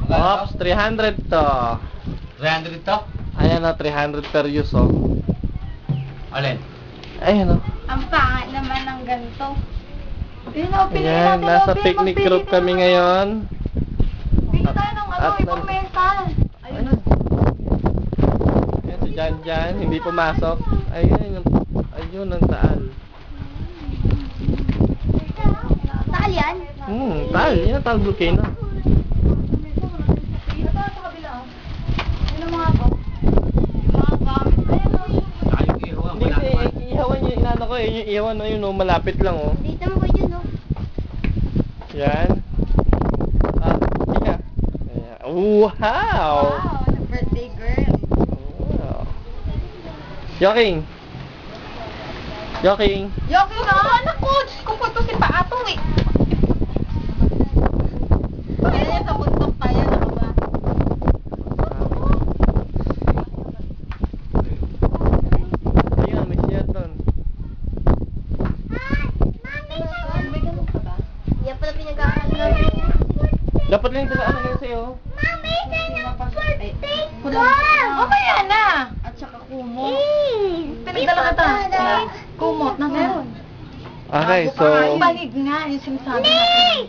Ops, 300 to. 300 to? Ayan o, 300 per use o. Alin? Ayan o. Ang pangit naman ng ganito. Pili Ayan, natin, nasa Pili, picnic magpili group ka kami na. ngayon. Pili tayo ng At ibang mesa. Ayun. Ayan si Jan Jan, hindi pumasok. Ayun, ayun ang taal. Taal yan? Taal. Yan ang taal volcano. Ito sa kabila. Yun ang mga gamit. Ayun o. Saka yung ihaw, Hindi kasi, ihawan yung inano ko eh. Yung ihawan na yun o, malapit lang o. Dito mo ko yun o. Yan. Ika. Ayan. Wow! Wow, the birthday girl. Wow. Joking! Joking! Yoki na! Anak ko! Kung ito si Paatong eh. Kaya sa bundok tayo, ano ba? Ayun, may siya doon. May ganun ka ba? Yan pala pinag-aaral namin. Dapat lang ito na ano ganun sa'yo. Okay yan na! At saka kumot. Pinagdala ka ta. Kumot na meron. Okay, so... Panig nga yung sinasabi natin.